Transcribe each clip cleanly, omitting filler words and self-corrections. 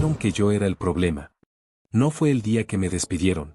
Creyeron que yo era el problema. No fue el día que me despidieron.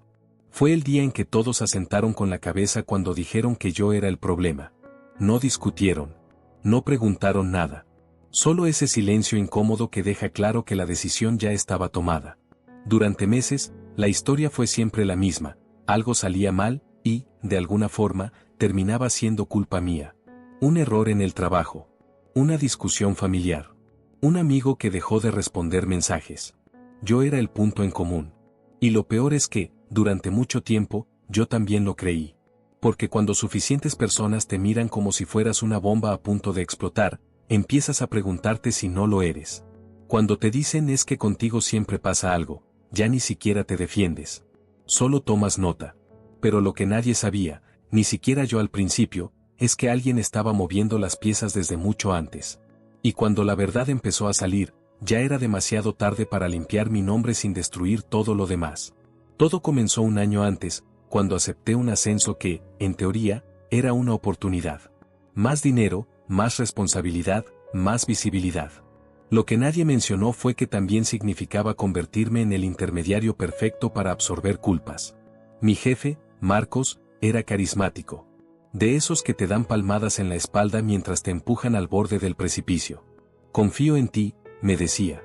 Fue el día en que todos asentaron con la cabeza cuando dijeron que yo era el problema. No discutieron. No preguntaron nada. Solo ese silencio incómodo que deja claro que la decisión ya estaba tomada. Durante meses, la historia fue siempre la misma. Algo salía mal, y, de alguna forma, terminaba siendo culpa mía. Un error en el trabajo. Una discusión familiar. Un amigo que dejó de responder mensajes. Yo era el punto en común. Y lo peor es que, durante mucho tiempo, yo también lo creí. Porque cuando suficientes personas te miran como si fueras una bomba a punto de explotar, empiezas a preguntarte si no lo eres. Cuando te dicen es que contigo siempre pasa algo, ya ni siquiera te defiendes. Solo tomas nota. Pero lo que nadie sabía, ni siquiera yo al principio, es que alguien estaba moviendo las piezas desde mucho antes. Y cuando la verdad empezó a salir, ya era demasiado tarde para limpiar mi nombre sin destruir todo lo demás. Todo comenzó un año antes, cuando acepté un ascenso que, en teoría, era una oportunidad. Más dinero, más responsabilidad, más visibilidad. Lo que nadie mencionó fue que también significaba convertirme en el intermediario perfecto para absorber culpas. Mi jefe, Marcos, era carismático. De esos que te dan palmadas en la espalda mientras te empujan al borde del precipicio. Confío en ti, me decía.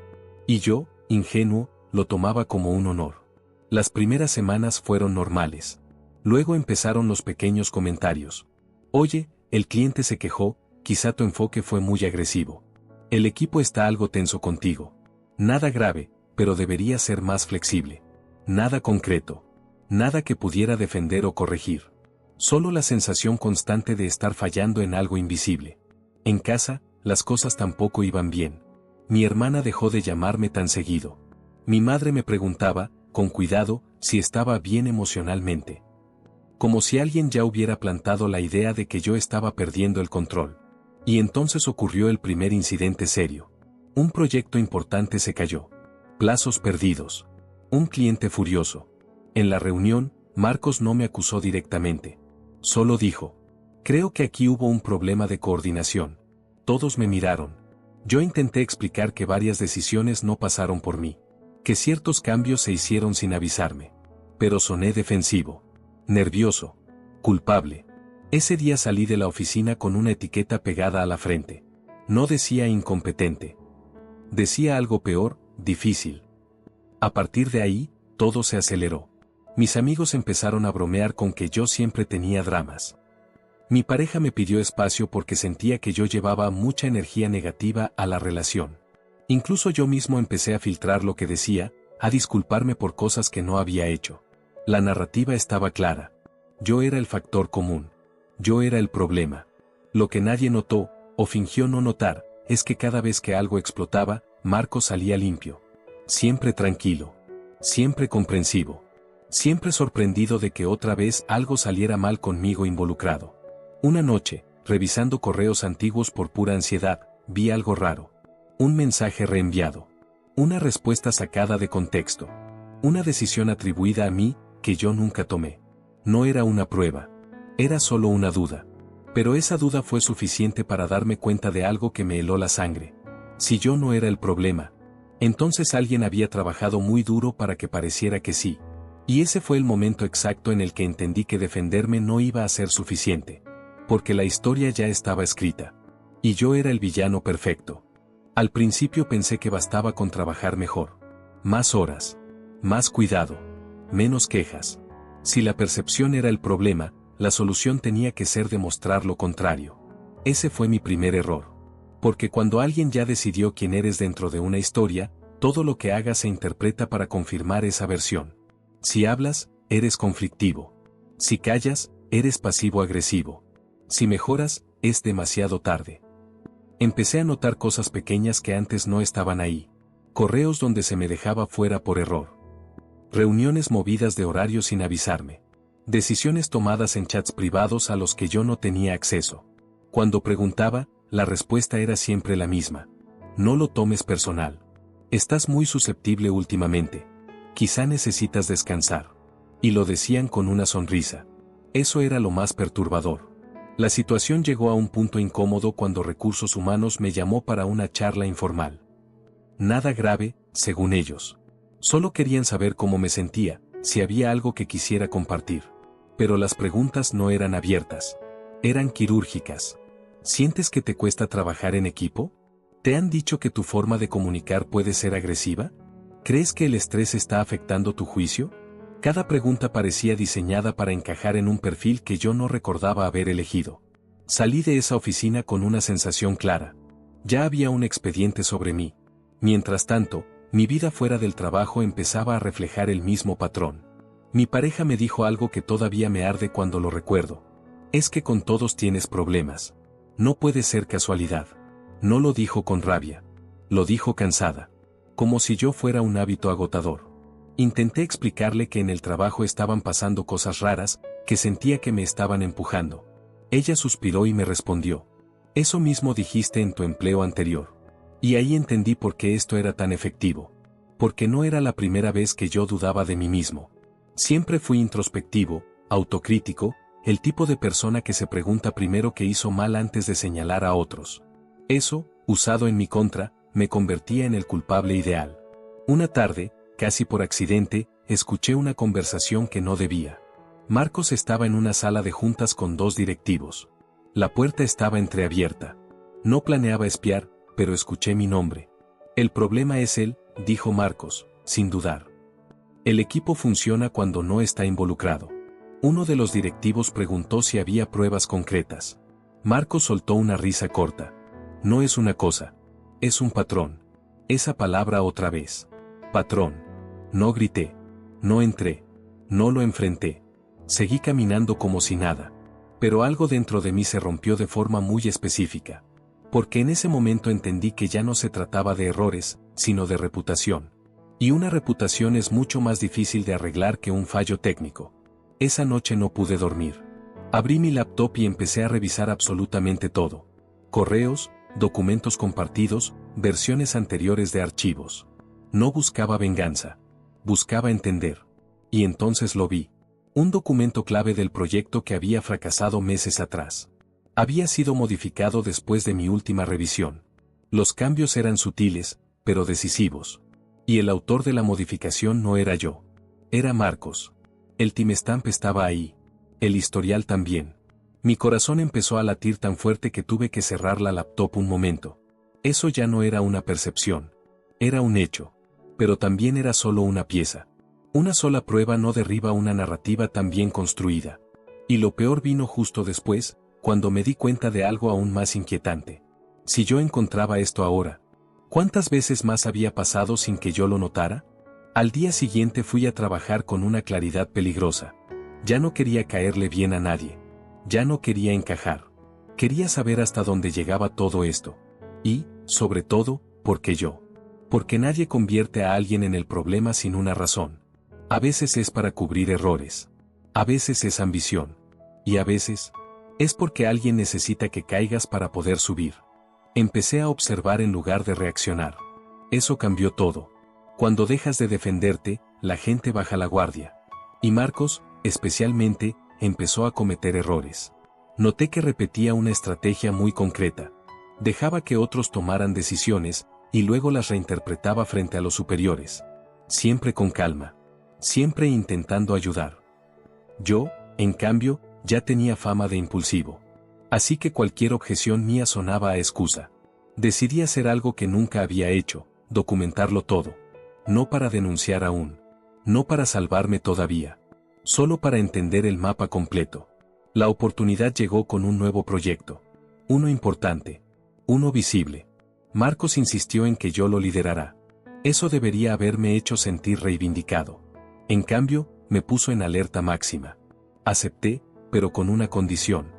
Y yo, ingenuo, lo tomaba como un honor. Las primeras semanas fueron normales. Luego empezaron los pequeños comentarios. Oye, el cliente se quejó, quizá tu enfoque fue muy agresivo. El equipo está algo tenso contigo. Nada grave, pero debería ser más flexible. Nada concreto. Nada que pudiera defender o corregir. Solo la sensación constante de estar fallando en algo invisible. En casa, las cosas tampoco iban bien. Mi hermana dejó de llamarme tan seguido. Mi madre me preguntaba, con cuidado, si estaba bien emocionalmente. Como si alguien ya hubiera plantado la idea de que yo estaba perdiendo el control. Y entonces ocurrió el primer incidente serio. Un proyecto importante se cayó. Plazos perdidos. Un cliente furioso. En la reunión, Marcos no me acusó directamente. Solo dijo: creo que aquí hubo un problema de coordinación. Todos me miraron. Yo intenté explicar que varias decisiones no pasaron por mí. Que ciertos cambios se hicieron sin avisarme. Pero soné defensivo. Nervioso. Culpable. Ese día salí de la oficina con una etiqueta pegada a la frente. No decía incompetente. Decía algo peor, difícil. A partir de ahí, todo se aceleró. Mis amigos empezaron a bromear con que yo siempre tenía dramas. Mi pareja me pidió espacio porque sentía que yo llevaba mucha energía negativa a la relación. Incluso yo mismo empecé a filtrar lo que decía, a disculparme por cosas que no había hecho. La narrativa estaba clara. Yo era el factor común. Yo era el problema. Lo que nadie notó, o fingió no notar, es que cada vez que algo explotaba, Marcos salía limpio. Siempre tranquilo. Siempre comprensivo. Siempre sorprendido de que otra vez algo saliera mal conmigo involucrado. Una noche, revisando correos antiguos por pura ansiedad, vi algo raro. Un mensaje reenviado. Una respuesta sacada de contexto. Una decisión atribuida a mí, que yo nunca tomé. No era una prueba. Era solo una duda. Pero esa duda fue suficiente para darme cuenta de algo que me heló la sangre. Si yo no era el problema, entonces alguien había trabajado muy duro para que pareciera que sí. Y ese fue el momento exacto en el que entendí que defenderme no iba a ser suficiente. Porque la historia ya estaba escrita. Y yo era el villano perfecto. Al principio pensé que bastaba con trabajar mejor. Más horas. Más cuidado. Menos quejas. Si la percepción era el problema, la solución tenía que ser demostrar lo contrario. Ese fue mi primer error. Porque cuando alguien ya decidió quién eres dentro de una historia, todo lo que hagas se interpreta para confirmar esa versión. Si hablas, eres conflictivo. Si callas, eres pasivo-agresivo. Si mejoras, es demasiado tarde. Empecé a notar cosas pequeñas que antes no estaban ahí. Correos donde se me dejaba fuera por error. Reuniones movidas de horario sin avisarme. Decisiones tomadas en chats privados a los que yo no tenía acceso. Cuando preguntaba, la respuesta era siempre la misma. No lo tomes personal. Estás muy susceptible últimamente. Quizá necesitas descansar. Y lo decían con una sonrisa. Eso era lo más perturbador. La situación llegó a un punto incómodo cuando Recursos Humanos me llamó para una charla informal. Nada grave, según ellos. Solo querían saber cómo me sentía, si había algo que quisiera compartir. Pero las preguntas no eran abiertas. Eran quirúrgicas. ¿Sientes que te cuesta trabajar en equipo? ¿Te han dicho que tu forma de comunicar puede ser agresiva? ¿Crees que el estrés está afectando tu juicio? Cada pregunta parecía diseñada para encajar en un perfil que yo no recordaba haber elegido. Salí de esa oficina con una sensación clara. Ya había un expediente sobre mí. Mientras tanto, mi vida fuera del trabajo empezaba a reflejar el mismo patrón. Mi pareja me dijo algo que todavía me arde cuando lo recuerdo. Es que con todos tienes problemas. No puede ser casualidad. No lo dijo con rabia. Lo dijo cansada. Como si yo fuera un hábito agotador. Intenté explicarle que en el trabajo estaban pasando cosas raras, que sentía que me estaban empujando. Ella suspiró y me respondió. Eso mismo dijiste en tu empleo anterior. Y ahí entendí por qué esto era tan efectivo. Porque no era la primera vez que yo dudaba de mí mismo. Siempre fui introspectivo, autocrítico, el tipo de persona que se pregunta primero qué hizo mal antes de señalar a otros. Eso, usado en mi contra, me convertía en el culpable ideal. Una tarde, casi por accidente, escuché una conversación que no debía. Marcos estaba en una sala de juntas con dos directivos. La puerta estaba entreabierta. No planeaba espiar, pero escuché mi nombre. El problema es él, dijo Marcos, sin dudar. El equipo funciona cuando no está involucrado. Uno de los directivos preguntó si había pruebas concretas. Marcos soltó una risa corta. No es una cosa. Es un patrón. Esa palabra otra vez. Patrón. No grité. No entré. No lo enfrenté. Seguí caminando como si nada. Pero algo dentro de mí se rompió de forma muy específica. Porque en ese momento entendí que ya no se trataba de errores, sino de reputación. Y una reputación es mucho más difícil de arreglar que un fallo técnico. Esa noche no pude dormir. Abrí mi laptop y empecé a revisar absolutamente todo. Correos, documentos compartidos, versiones anteriores de archivos. No buscaba venganza. Buscaba entender. Y entonces lo vi. Un documento clave del proyecto que había fracasado meses atrás. Había sido modificado después de mi última revisión. Los cambios eran sutiles, pero decisivos. Y el autor de la modificación no era yo. Era Marcos. El timestamp estaba ahí. El historial también. Mi corazón empezó a latir tan fuerte que tuve que cerrar la laptop un momento. Eso ya no era una percepción. Era un hecho. Pero también era solo una pieza. Una sola prueba no derriba una narrativa tan bien construida. Y lo peor vino justo después, cuando me di cuenta de algo aún más inquietante. Si yo encontraba esto ahora, ¿cuántas veces más había pasado sin que yo lo notara? Al día siguiente fui a trabajar con una claridad peligrosa. Ya no quería caerle bien a nadie. Ya no quería encajar. Quería saber hasta dónde llegaba todo esto. Y, sobre todo, ¿por qué yo? Porque nadie convierte a alguien en el problema sin una razón. A veces es para cubrir errores. A veces es ambición. Y a veces, es porque alguien necesita que caigas para poder subir. Empecé a observar en lugar de reaccionar. Eso cambió todo. Cuando dejas de defenderte, la gente baja la guardia. Y Marcos, especialmente, empezó a cometer errores. Noté que repetía una estrategia muy concreta. Dejaba que otros tomaran decisiones, y luego las reinterpretaba frente a los superiores. Siempre con calma. Siempre intentando ayudar. Yo, en cambio, ya tenía fama de impulsivo. Así que cualquier objeción mía sonaba a excusa. Decidí hacer algo que nunca había hecho, documentarlo todo. No para denunciar aún. No para salvarme todavía. Solo para entender el mapa completo. La oportunidad llegó con un nuevo proyecto. Uno importante. Uno visible. Marcos insistió en que yo lo liderara. Eso debería haberme hecho sentir reivindicado. En cambio, me puso en alerta máxima. Acepté, pero con una condición.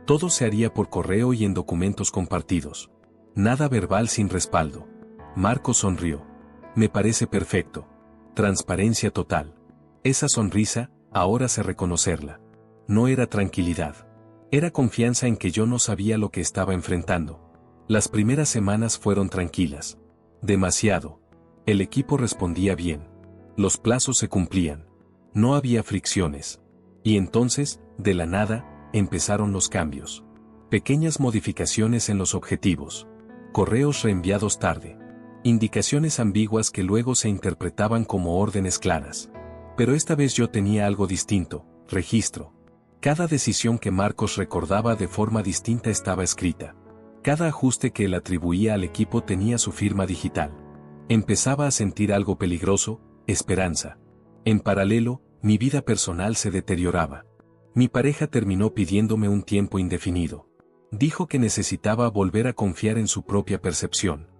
Todo se haría por correo y en documentos compartidos. Nada verbal sin respaldo. Marcos sonrió. Me parece perfecto. Transparencia total. Esa sonrisa, ahora sé reconocerla. No era tranquilidad. Era confianza en que yo no sabía lo que estaba enfrentando. Las primeras semanas fueron tranquilas. Demasiado. El equipo respondía bien. Los plazos se cumplían. No había fricciones. Y entonces, de la nada, empezaron los cambios. Pequeñas modificaciones en los objetivos. Correos reenviados tarde. Indicaciones ambiguas que luego se interpretaban como órdenes claras. Pero esta vez yo tenía algo distinto, registro. Cada decisión que Marcos recordaba de forma distinta estaba escrita. Cada ajuste que él atribuía al equipo tenía su firma digital. Empezaba a sentir algo peligroso, esperanza. En paralelo, mi vida personal se deterioraba. Mi pareja terminó pidiéndome un tiempo indefinido. Dijo que necesitaba volver a confiar en su propia percepción.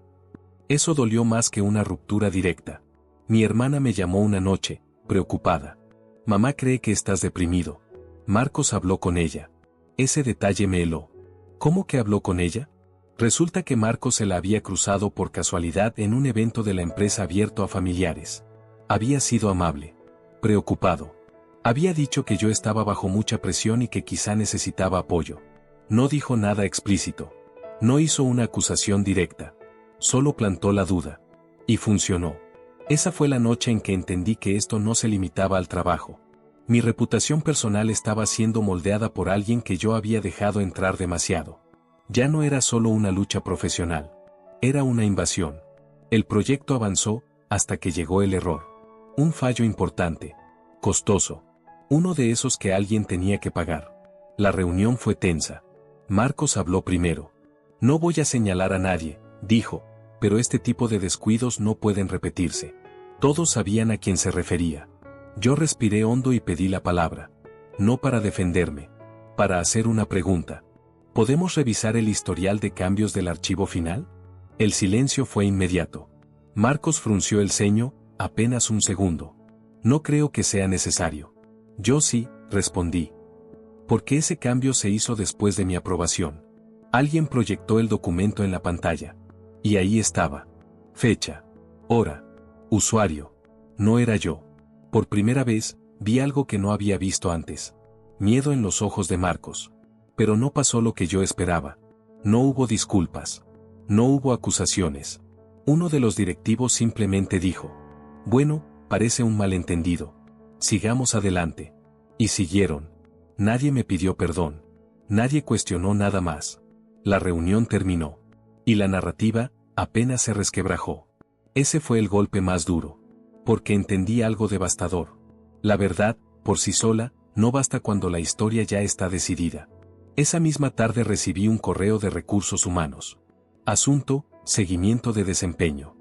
Eso dolió más que una ruptura directa. Mi hermana me llamó una noche, preocupada. Mamá cree que estás deprimido. Marcos habló con ella. Ese detalle me heló. ¿Cómo que habló con ella? Resulta que Marcos se la había cruzado por casualidad en un evento de la empresa abierto a familiares. Había sido amable. Preocupado. Había dicho que yo estaba bajo mucha presión y que quizá necesitaba apoyo. No dijo nada explícito. No hizo una acusación directa. Solo plantó la duda. Y funcionó. Esa fue la noche en que entendí que esto no se limitaba al trabajo. Mi reputación personal estaba siendo moldeada por alguien que yo había dejado entrar demasiado. Ya no era solo una lucha profesional. Era una invasión. El proyecto avanzó, hasta que llegó el error. Un fallo importante. Costoso. Uno de esos que alguien tenía que pagar. La reunión fue tensa. Marcos habló primero. No voy a señalar a nadie, dijo, pero este tipo de descuidos no pueden repetirse. Todos sabían a quién se refería. Yo respiré hondo y pedí la palabra. No para defenderme. Para hacer una pregunta. ¿Podemos revisar el historial de cambios del archivo final? El silencio fue inmediato. Marcos frunció el ceño, apenas un segundo. No creo que sea necesario. Yo sí, respondí. Porque ese cambio se hizo después de mi aprobación. Alguien proyectó el documento en la pantalla. Y ahí estaba. Fecha. Hora. Usuario. No era yo. Por primera vez, vi algo que no había visto antes. Miedo en los ojos de Marcos. Pero no pasó lo que yo esperaba. No hubo disculpas. No hubo acusaciones. Uno de los directivos simplemente dijo: bueno, parece un malentendido. Sigamos adelante. Y siguieron. Nadie me pidió perdón. Nadie cuestionó nada más. La reunión terminó. Y la narrativa, apenas se resquebrajó. Ese fue el golpe más duro. Porque entendí algo devastador. La verdad, por sí sola, no basta cuando la historia ya está decidida. Esa misma tarde recibí un correo de recursos humanos. Asunto: seguimiento de desempeño.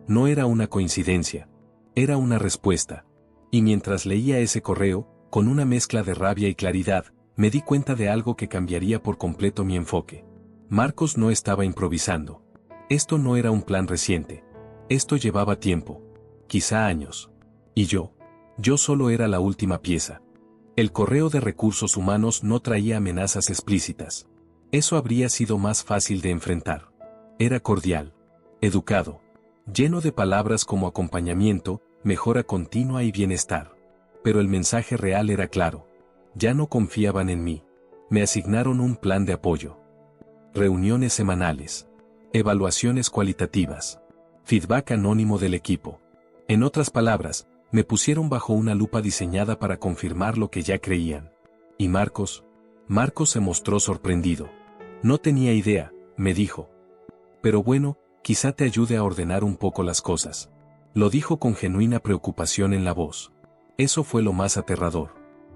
No era una coincidencia. Era una respuesta. Y mientras leía ese correo, con una mezcla de rabia y claridad, me di cuenta de algo que cambiaría por completo mi enfoque. Marcos no estaba improvisando. Esto no era un plan reciente. Esto llevaba tiempo. Quizá años. Y yo solo era la última pieza. El correo de recursos humanos no traía amenazas explícitas. Eso habría sido más fácil de enfrentar. Era cordial. Educado. Lleno de palabras como acompañamiento, mejora continua y bienestar. Pero el mensaje real era claro. Ya no confiaban en mí. Me asignaron un plan de apoyo. Reuniones semanales. Evaluaciones cualitativas. Feedback anónimo del equipo. En otras palabras, me pusieron bajo una lupa diseñada para confirmar lo que ya creían. ¿Y Marcos? Marcos se mostró sorprendido. No tenía idea, me dijo. Pero bueno, quizá te ayude a ordenar un poco las cosas. Lo dijo con genuina preocupación en la voz. Eso fue lo más aterrador.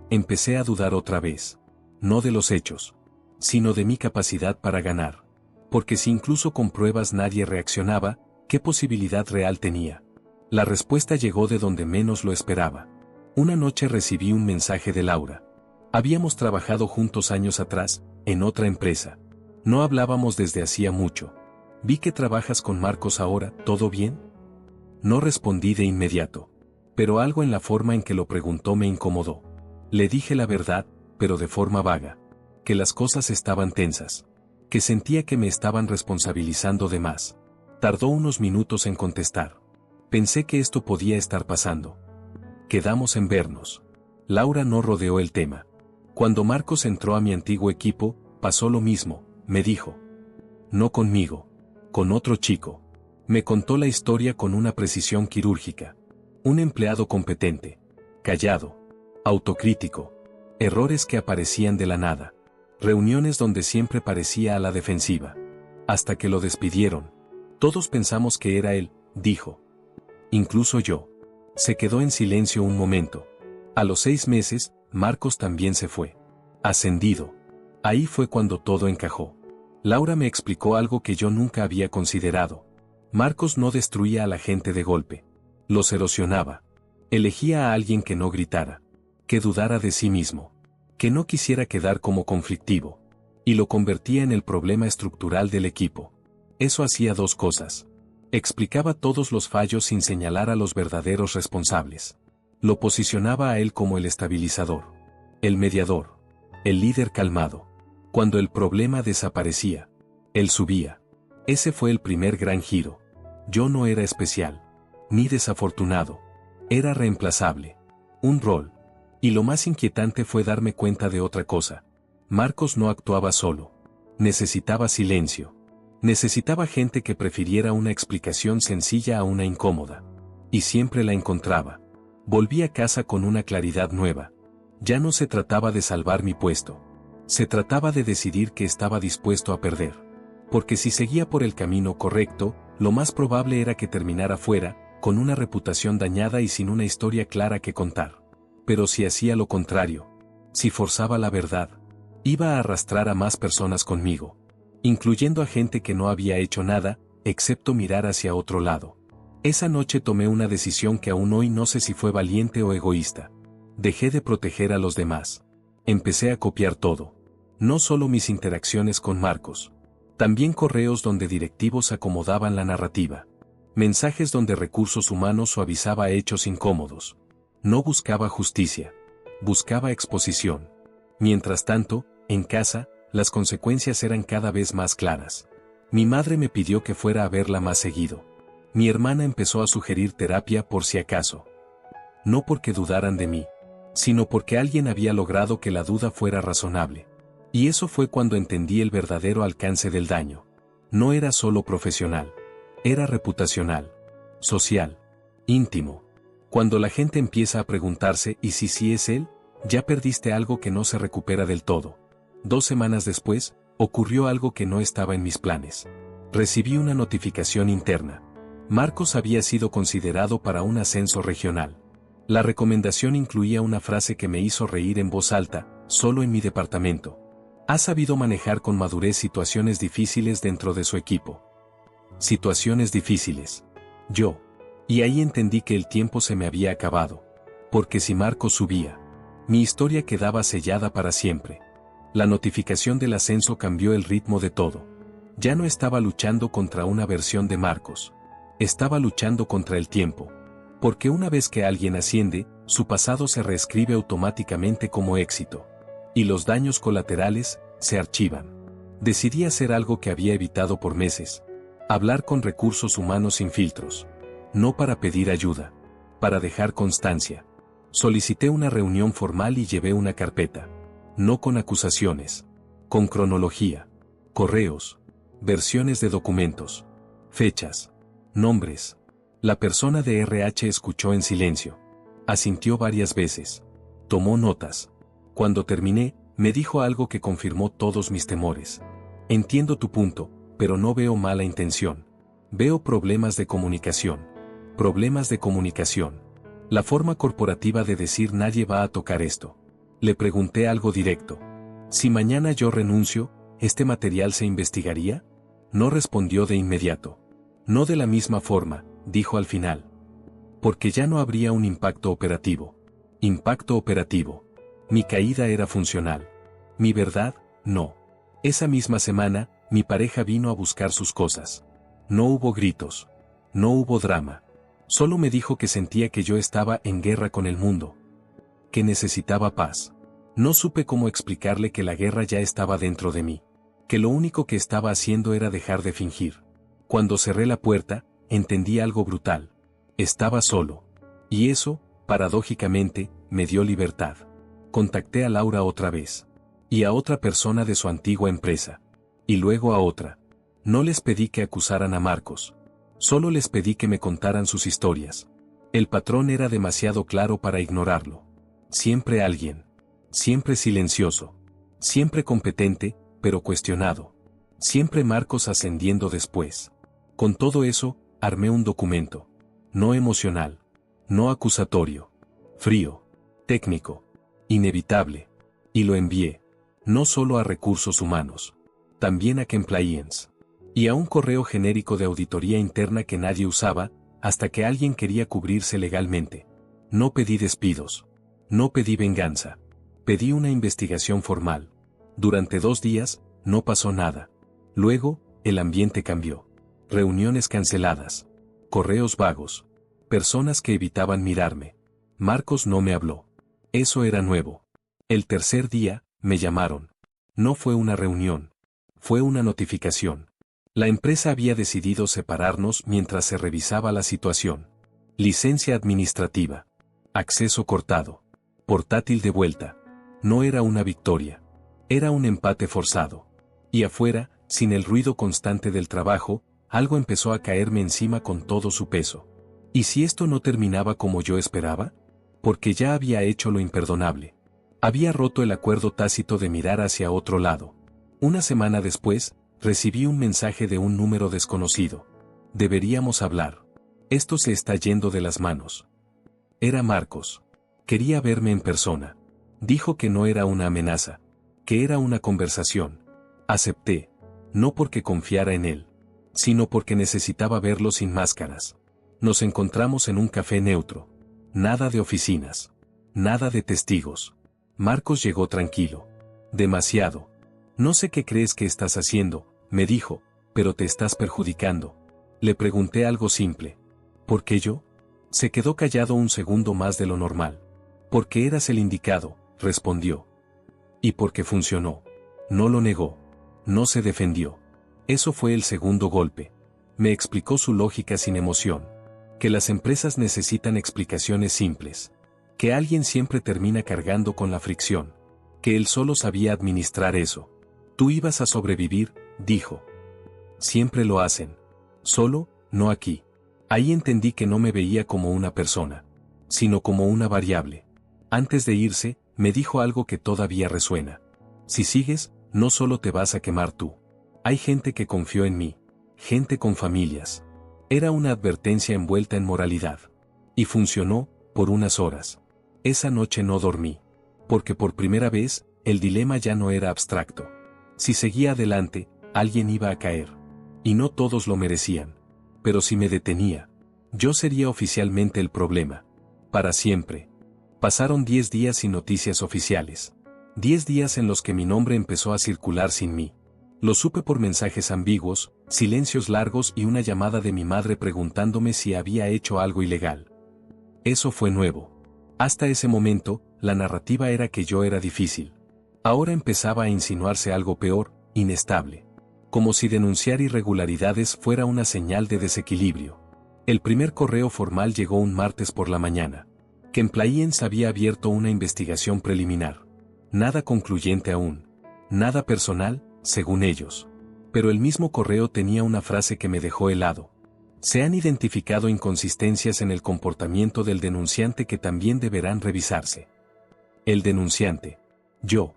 Empecé a dudar otra vez. No de los hechos, sino de mi capacidad para ganar. Porque si incluso con pruebas nadie reaccionaba, ¿qué posibilidad real tenía? La respuesta llegó de donde menos lo esperaba. Una noche recibí un mensaje de Laura. Habíamos trabajado juntos años atrás, en otra empresa. No hablábamos desde hacía mucho. Vi que trabajas con Marcos ahora, ¿todo bien? No respondí de inmediato. Pero algo en la forma en que lo preguntó me incomodó. Le dije la verdad, pero de forma vaga. Que las cosas estaban tensas. Que sentía que me estaban responsabilizando de más. Tardó unos minutos en contestar. Pensé que esto podía estar pasando. Quedamos en vernos. Laura no rodeó el tema. Cuando Marcos entró a mi antiguo equipo, pasó lo mismo, me dijo. No conmigo. Con otro chico. Me contó la historia con una precisión quirúrgica. Un empleado competente. Callado. Autocrítico. Errores que aparecían de la nada. Reuniones donde siempre parecía a la defensiva. Hasta que lo despidieron. Todos pensamos que era él, dijo. Incluso yo. Se quedó en silencio un momento. A los 6 meses, Marcos también se fue. Ascendido. Ahí fue cuando todo encajó. Laura me explicó algo que yo nunca había considerado. Marcos no destruía a la gente de golpe. Los erosionaba. Elegía a alguien que no gritara. Que dudara de sí mismo. Que no quisiera quedar como conflictivo. Y lo convertía en el problema estructural del equipo. Eso hacía 2 cosas. Explicaba todos los fallos sin señalar a los verdaderos responsables. Lo posicionaba a él como el estabilizador. El mediador. El líder calmado. Cuando el problema desaparecía, él subía. Ese fue el primer gran giro. Yo no era especial. Ni desafortunado. Era reemplazable. Un rol. Y lo más inquietante fue darme cuenta de otra cosa. Marcos no actuaba solo. Necesitaba silencio. Necesitaba gente que prefiriera una explicación sencilla a una incómoda. Y siempre la encontraba. Volví a casa con una claridad nueva. Ya no se trataba de salvar mi puesto. Se trataba de decidir que estaba dispuesto a perder. Porque si seguía por el camino correcto, lo más probable era que terminara fuera, con una reputación dañada y sin una historia clara que contar. Pero si hacía lo contrario, si forzaba la verdad, iba a arrastrar a más personas conmigo. Incluyendo a gente que no había hecho nada, excepto mirar hacia otro lado. Esa noche tomé una decisión que aún hoy no sé si fue valiente o egoísta. Dejé de proteger a los demás. Empecé a copiar todo. No solo mis interacciones con Marcos. También correos donde directivos acomodaban la narrativa. Mensajes donde recursos humanos suavizaba hechos incómodos. No buscaba justicia. Buscaba exposición. Mientras tanto, en casa, las consecuencias eran cada vez más claras. Mi madre me pidió que fuera a verla más seguido. Mi hermana empezó a sugerir terapia por si acaso. No porque dudaran de mí, sino porque alguien había logrado que la duda fuera razonable. Y eso fue cuando entendí el verdadero alcance del daño. No era solo profesional. Era reputacional. Social. Íntimo. Cuando la gente empieza a preguntarse ¿y si sí es él? Ya perdiste algo que no se recupera del todo. 2 semanas después, ocurrió algo que no estaba en mis planes. Recibí una notificación interna. Marcos había sido considerado para un ascenso regional. La recomendación incluía una frase que me hizo reír en voz alta, solo en mi departamento. Ha sabido manejar con madurez situaciones difíciles dentro de su equipo. Situaciones difíciles. Yo. Y ahí entendí que el tiempo se me había acabado. Porque si Marcos subía, mi historia quedaba sellada para siempre. La notificación del ascenso cambió el ritmo de todo. Ya no estaba luchando contra una versión de Marcos. Estaba luchando contra el tiempo. Porque una vez que alguien asciende, su pasado se reescribe automáticamente como éxito. Y los daños colaterales se archivan. Decidí hacer algo que había evitado por meses. Hablar con recursos humanos sin filtros. No para pedir ayuda. Para dejar constancia. Solicité una reunión formal y llevé una carpeta. No con acusaciones. Con cronología. Correos. Versiones de documentos. Fechas. Nombres. La persona de RH escuchó en silencio. Asintió varias veces. Tomó notas. Cuando terminé, me dijo algo que confirmó todos mis temores. Entiendo tu punto, pero no veo mala intención. Veo problemas de comunicación. Problemas de comunicación. La forma corporativa de decir nadie va a tocar esto. Le pregunté algo directo. Si mañana yo renuncio, ¿este material se investigaría? No respondió de inmediato. No de la misma forma, dijo al final. Porque ya no habría un impacto operativo. Impacto operativo. Mi caída era funcional. Mi verdad, no. Esa misma semana, mi pareja vino a buscar sus cosas. No hubo gritos. No hubo drama. Solo me dijo que sentía que yo estaba en guerra con el mundo. Que necesitaba paz. No supe cómo explicarle que la guerra ya estaba dentro de mí. Que lo único que estaba haciendo era dejar de fingir. Cuando cerré la puerta, entendí algo brutal. Estaba solo. Y eso, paradójicamente, me dio libertad. Contacté a Laura otra vez. Y a otra persona de su antigua empresa. Y luego a otra. No les pedí que acusaran a Marcos. Solo les pedí que me contaran sus historias. El patrón era demasiado claro para ignorarlo. Siempre alguien. Siempre silencioso. Siempre competente, pero cuestionado. Siempre Marcos ascendiendo después. Con todo eso, armé un documento. No emocional. No acusatorio. Frío. Técnico. Inevitable. Y lo envié. No solo a recursos humanos. También a compliance. Y a un correo genérico de auditoría interna que nadie usaba, hasta que alguien quería cubrirse legalmente. No pedí despidos. No pedí venganza. Pedí una investigación formal. Durante 2 días, no pasó nada. Luego, el ambiente cambió. Reuniones canceladas. Correos vagos. Personas que evitaban mirarme. Marcos no me habló. Eso era nuevo. El tercer día, me llamaron. No fue una reunión. Fue una notificación. La empresa había decidido separarnos mientras se revisaba la situación. Licencia administrativa. Acceso cortado. Portátil de vuelta. No era una victoria. Era un empate forzado. Y afuera, sin el ruido constante del trabajo, algo empezó a caerme encima con todo su peso. ¿Y si esto no terminaba como yo esperaba? Porque ya había hecho lo imperdonable. Había roto el acuerdo tácito de mirar hacia otro lado. Una semana después, recibí un mensaje de un número desconocido. Deberíamos hablar. Esto se está yendo de las manos. Era Marcos. Quería verme en persona. Dijo que no era una amenaza, que era una conversación. Acepté. No porque confiara en él, sino porque necesitaba verlo sin máscaras. Nos encontramos en un café neutro. Nada de oficinas. Nada de testigos. Marcos llegó tranquilo. Demasiado. No sé qué crees que estás haciendo, me dijo, pero te estás perjudicando. Le pregunté algo simple. ¿Por qué yo? Se quedó callado un segundo más de lo normal. Porque eras el indicado, respondió. Y porque funcionó. No lo negó. No se defendió. Eso fue el segundo golpe. Me explicó su lógica sin emoción. Que las empresas necesitan explicaciones simples. Que alguien siempre termina cargando con la fricción. Que él solo sabía administrar eso. Tú ibas a sobrevivir, dijo. Siempre lo hacen. Solo, no aquí. Ahí entendí que no me veía como una persona, sino como una variable. Antes de irse, me dijo algo que todavía resuena. Si sigues, no solo te vas a quemar tú. Hay gente que confió en mí. Gente con familias. Era una advertencia envuelta en moralidad. Y funcionó, por unas horas. Esa noche no dormí. Porque por primera vez, el dilema ya no era abstracto. Si seguía adelante, alguien iba a caer. Y no todos lo merecían. Pero si me detenía, yo sería oficialmente el problema. Para siempre. Pasaron 10 días sin noticias oficiales. 10 días en los que mi nombre empezó a circular sin mí. Lo supe por mensajes ambiguos, silencios largos y una llamada de mi madre preguntándome si había hecho algo ilegal. Eso fue nuevo. Hasta ese momento, la narrativa era que yo era difícil. Ahora empezaba a insinuarse algo peor, inestable. Como si denunciar irregularidades fuera una señal de desequilibrio. El primer correo formal llegó un martes por la mañana. Compliance había abierto una investigación preliminar. Nada concluyente aún. Nada personal, según ellos. Pero el mismo correo tenía una frase que me dejó helado. Se han identificado inconsistencias en el comportamiento del denunciante que también deberán revisarse. El denunciante. Yo.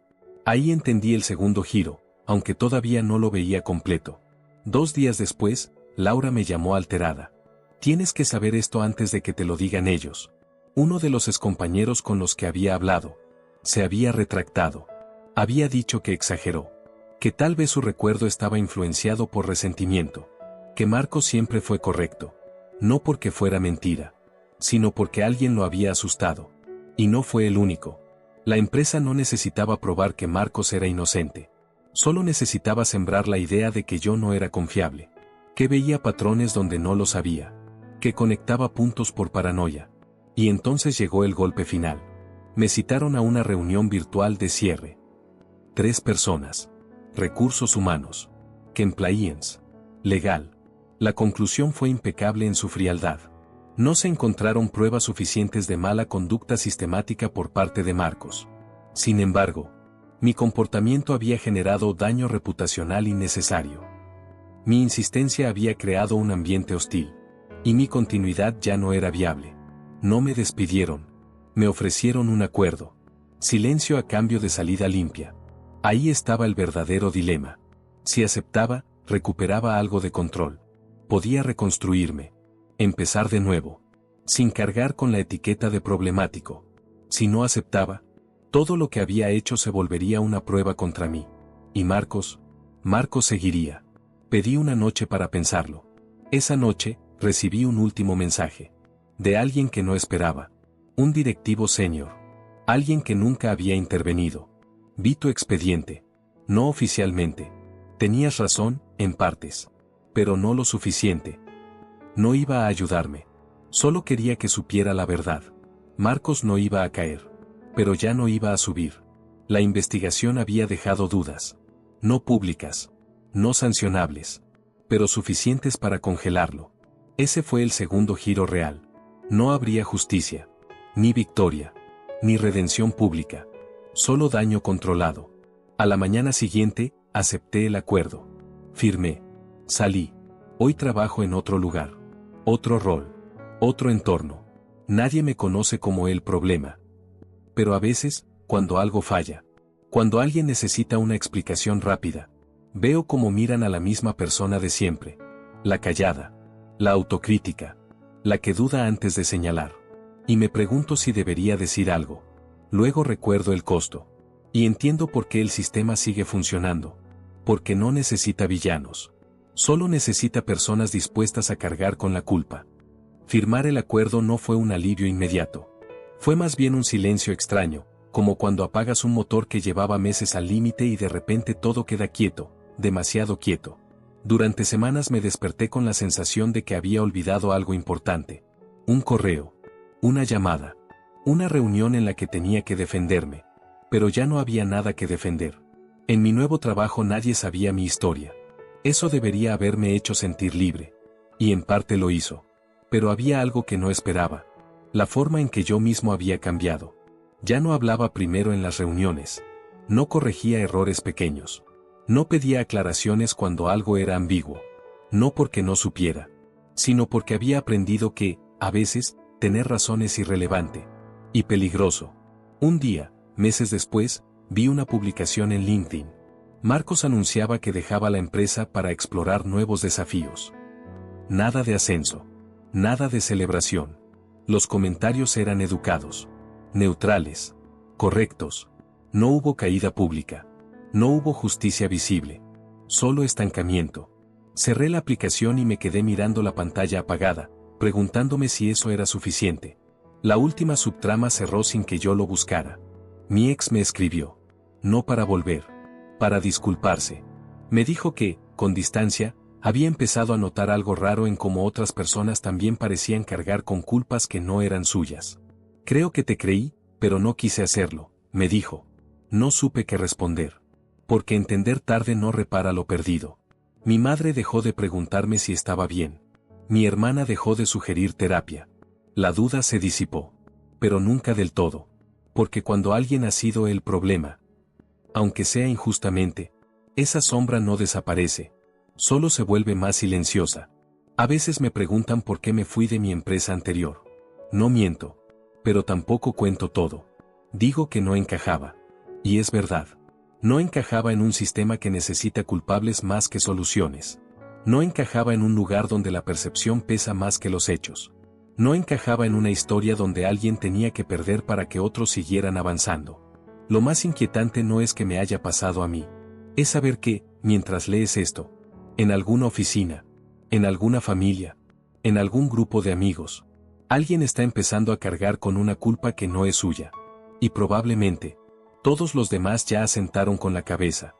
Ahí entendí el segundo giro, aunque todavía no lo veía completo. 2 días después, Laura me llamó alterada. Tienes que saber esto antes de que te lo digan ellos. Uno de los excompañeros con los que había hablado. Se había retractado. Había dicho que exageró. Que tal vez su recuerdo estaba influenciado por resentimiento. Que Marcos siempre fue correcto. No porque fuera mentira. Sino porque alguien lo había asustado. Y no fue el único. La empresa no necesitaba probar que Marcos era inocente. Solo necesitaba sembrar la idea de que yo no era confiable. Que veía patrones donde no los había. Que conectaba puntos por paranoia. Y entonces llegó el golpe final. Me citaron a una reunión virtual de cierre. 3 personas. Recursos humanos. Compliance. Legal. La conclusión fue impecable en su frialdad. No se encontraron pruebas suficientes de mala conducta sistemática por parte de Marcos. Sin embargo, mi comportamiento había generado daño reputacional innecesario. Mi insistencia había creado un ambiente hostil. Y mi continuidad ya no era viable. No me despidieron. Me ofrecieron un acuerdo. Silencio a cambio de salida limpia. Ahí estaba el verdadero dilema. Si aceptaba, recuperaba algo de control. Podía reconstruirme. Empezar de nuevo. Sin cargar con la etiqueta de problemático. Si no aceptaba, todo lo que había hecho se volvería una prueba contra mí. Y Marcos seguiría. Pedí una noche para pensarlo. Esa noche, recibí un último mensaje. De alguien que no esperaba. Un directivo senior. Alguien que nunca había intervenido. Vi tu expediente. No oficialmente. Tenías razón, en partes. Pero no lo suficiente. No iba a ayudarme. Solo quería que supiera la verdad. Marcos no iba a caer. Pero ya no iba a subir. La investigación había dejado dudas. No públicas. No sancionables. Pero suficientes para congelarlo. Ese fue el segundo giro real. No habría justicia. Ni victoria. Ni redención pública. Solo daño controlado. A la mañana siguiente, acepté el acuerdo. Firmé. Salí. Hoy trabajo en otro lugar. Otro rol. Otro entorno. Nadie me conoce como el problema. Pero a veces, cuando algo falla, cuando alguien necesita una explicación rápida, veo cómo miran a la misma persona de siempre. La callada. La autocrítica. La que duda antes de señalar. Y me pregunto si debería decir algo. Luego recuerdo el costo. Y entiendo por qué el sistema sigue funcionando. Porque no necesita villanos. Solo necesita personas dispuestas a cargar con la culpa. Firmar el acuerdo no fue un alivio inmediato. Fue más bien un silencio extraño, como cuando apagas un motor que llevaba meses al límite y de repente todo queda quieto, demasiado quieto. Durante semanas me desperté con la sensación de que había olvidado algo importante. Un correo. Una llamada. Una reunión en la que tenía que defenderme. Pero ya no había nada que defender. En mi nuevo trabajo nadie sabía mi historia. Eso debería haberme hecho sentir libre. Y en parte lo hizo. Pero había algo que no esperaba. La forma en que yo mismo había cambiado. Ya no hablaba primero en las reuniones. No corregía errores pequeños. No pedía aclaraciones cuando algo era ambiguo. No porque no supiera, sino porque había aprendido que, a veces, tener razón es irrelevante. Y peligroso. Un día, meses después, vi una publicación en LinkedIn. Marcos anunciaba que dejaba la empresa para explorar nuevos desafíos. Nada de ascenso. Nada de celebración. Los comentarios eran educados. Neutrales. Correctos. No hubo caída pública. No hubo justicia visible. Solo estancamiento. Cerré la aplicación y me quedé mirando la pantalla apagada, preguntándome si eso era suficiente. La última subtrama cerró sin que yo lo buscara. Mi ex me escribió. No para volver. Para disculparse. Me dijo que, con distancia, había empezado a notar algo raro en cómo otras personas también parecían cargar con culpas que no eran suyas. Creo que te creí, pero no quise hacerlo, me dijo. No supe qué responder. Porque entender tarde no repara lo perdido. Mi madre dejó de preguntarme si estaba bien. Mi hermana dejó de sugerir terapia. La duda se disipó. Pero nunca del todo. Porque cuando alguien ha sido el problema, aunque sea injustamente, esa sombra no desaparece. Solo se vuelve más silenciosa. A veces me preguntan por qué me fui de mi empresa anterior. No miento. Pero tampoco cuento todo. Digo que no encajaba. Y es verdad. No encajaba en un sistema que necesita culpables más que soluciones. No encajaba en un lugar donde la percepción pesa más que los hechos. No encajaba en una historia donde alguien tenía que perder para que otros siguieran avanzando. Lo más inquietante no es que me haya pasado a mí. Es saber que, mientras lees esto, en alguna oficina, en alguna familia, en algún grupo de amigos, alguien está empezando a cargar con una culpa que no es suya. Y probablemente, todos los demás ya asentaron con la cabeza.